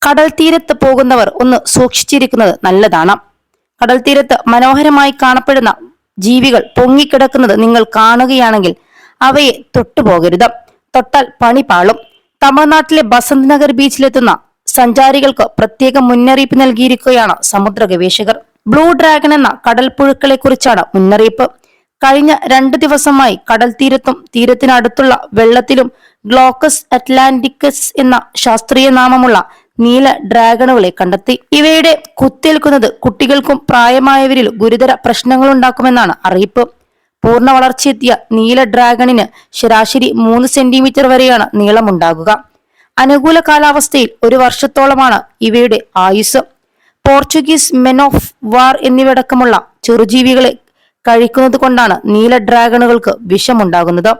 കടൽ തീരത്ത് പോകുന്നവർ ഒന്ന് സൂക്ഷിച്ചിരിക്കുന്നത് നല്ലതാണ്. കടൽ തീരത്ത് മനോഹരമായി കാണപ്പെടുന്ന ജീവികൾ പൊങ്ങിക്കിടക്കുന്നത് നിങ്ങൾ കാണുകയാണെങ്കിൽ അവയെ തൊട്ടുപോകരുത്. തൊട്ടാൽ പണി പാളും. തമിഴ്നാട്ടിലെ ബസന്ത് നഗർ ബീച്ചിലെത്തുന്ന സഞ്ചാരികൾക്ക് പ്രത്യേക മുന്നറിയിപ്പ് നൽകിയിരിക്കുകയാണ് സമുദ്ര ഗവേഷകർ. ബ്ലൂ ഡ്രാഗൺ എന്ന കടൽ പുഴുക്കളെ കുറിച്ചാണ് മുന്നറിയിപ്പ്. കഴിഞ്ഞ 2 ദിവസമായി കടൽ തീരത്തും തീരത്തിനടുത്തുള്ള വെള്ളത്തിലും ഗ്ലോക്കസ് അറ്റ്ലാന്റിക്കസ് എന്ന ശാസ്ത്രീയ നാമമുള്ള നീല ഡ്രാഗണുകളെ കണ്ടെത്തി. ഇവയുടെ കുത്തേൽക്കുന്നത് കുട്ടികൾക്കും പ്രായമായവരിൽ ഗുരുതര പ്രശ്നങ്ങളുണ്ടാക്കുമെന്നാണ് അറിയിപ്പ്. പൂർണ്ണ വളർച്ചയെത്തിയ നീല ഡ്രാഗണിന് ശരാശരി 3 സെന്റിമീറ്റർ വരെയാണ് നീളമുണ്ടാകുക. അനുകൂല കാലാവസ്ഥയിൽ 1 വർഷത്തോളമാണ് ഇവയുടെ ആയുസ്. പോർച്ചുഗീസ് മെൻ ഓഫ് വാർ എന്നിവയടക്കമുള്ള ചെറുജീവികളെ കഴിക്കുന്നത് കൊണ്ടാണ് നീല ഡ്രാഗണുകൾക്ക് വിഷമുണ്ടാകുന്നത്.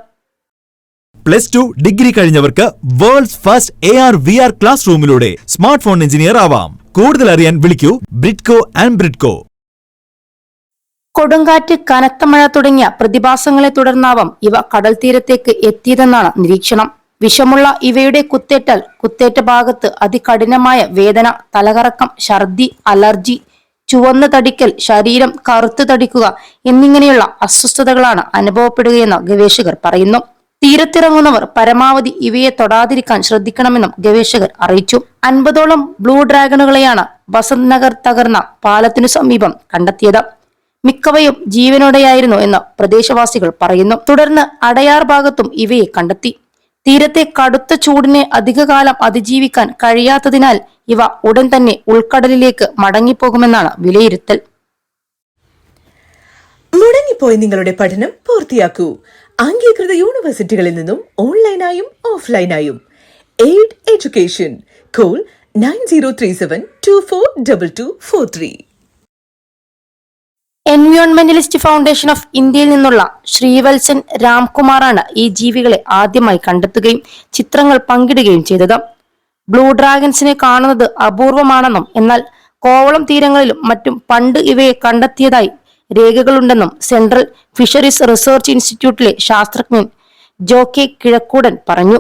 +2 ഡിഗ്രി കഴിഞ്ഞവർക്ക് വേൾഡ്സ് ഫസ്റ്റ് AR/VR ക്ലാസ് റൂമിലൂടെ സ്മാർട്ട് ഫോൺ എഞ്ചിനീയർ ആവാം. കൂടുതൽ അറിയാൻ വിളിക്കൂ ബ്രിഡ്കോ ആൻഡ് ബ്രിഡ്കോ. കൊടുങ്കാറ്റ്, കനത്ത മഴ തുടങ്ങിയ പ്രതിഭാസങ്ങളെ തുടർന്നാവാം ഇവ കടൽ തീരത്തേക്ക് എത്തിയതെന്നാണ് നിരീക്ഷണം. വിഷമുള്ള ഇവയുടെ കുത്തേറ്റ ഭാഗത്ത് അതികഠിനമായ വേദന, തലകറക്കം, ഛർദി, അലർജി, ചുവന്ന് തടിക്കൽ, ശരീരം കറുത്തു തടിക്കുക എന്നിങ്ങനെയുള്ള അസ്വസ്ഥതകളാണ് അനുഭവപ്പെടുകയെന്ന് ഗവേഷകർ പറയുന്നു. തീരത്തിറങ്ങുന്നവർ പരമാവധി ഇവയെ തൊടാതിരിക്കാൻ ശ്രദ്ധിക്കണമെന്നും ഗവേഷകർ അറിയിച്ചു. 50ഓളം ബ്ലൂ ഡ്രാഗണുകളെയാണ് ബസന്ത് നഗർ തകർന്ന പാലത്തിനു സമീപം കണ്ടെത്തിയത്. മിക്കവയും ജീവനോടെയായിരുന്നു എന്ന് പ്രദേശവാസികൾ പറയുന്നു. തുടർന്ന് അടയാർ ഭാഗത്തും ഇവയെ കണ്ടെത്തി. തീരത്തെ കടുത്ത ചൂടിനെ അധികകാലം അതിജീവിക്കാൻ കഴിയാത്തതിനാൽ ഇവ ഉടൻ തന്നെ ഉൾക്കടലിലേക്ക് മടങ്ങിപ്പോകുമെന്നാണ് വിലയിരുത്തൽ. മുടങ്ങിപ്പോയ നിങ്ങളുടെ പഠനം പൂർത്തിയാക്കൂ. അംഗീകൃത യൂണിവേഴ്സിറ്റികളിൽ നിന്നും ഓൺലൈനായും ഓഫ്ലൈനായും. Aid education. Call 9037242243. Environmentalist foundation of ഇന്ത്യയിൽ നിന്നുള്ള ശ്രീവത്സൻ രാംകുമാറാണ് ഈ ജീവികളെ ആദ്യമായി കണ്ടെത്തുകയും ചിത്രങ്ങൾ പങ്കിടുകയും ചെയ്തത്. ബ്ലൂ ഡ്രാഗൺസിനെ കാണുന്നത് അപൂർവമാണെന്നും എന്നാൽ കോവളം തീരങ്ങളിലും മറ്റും പണ്ട് ഇവയെ കണ്ടെത്തിയതായി രേഖകളുണ്ടെന്നും സെൻട്രൽ ഫിഷറീസ് റിസർച്ച് ഇൻസ്റ്റിറ്റ്യൂട്ടിലെ ശാസ്ത്രജ്ഞൻ ജോകെ കിഴക്കൂടൻ പറഞ്ഞു.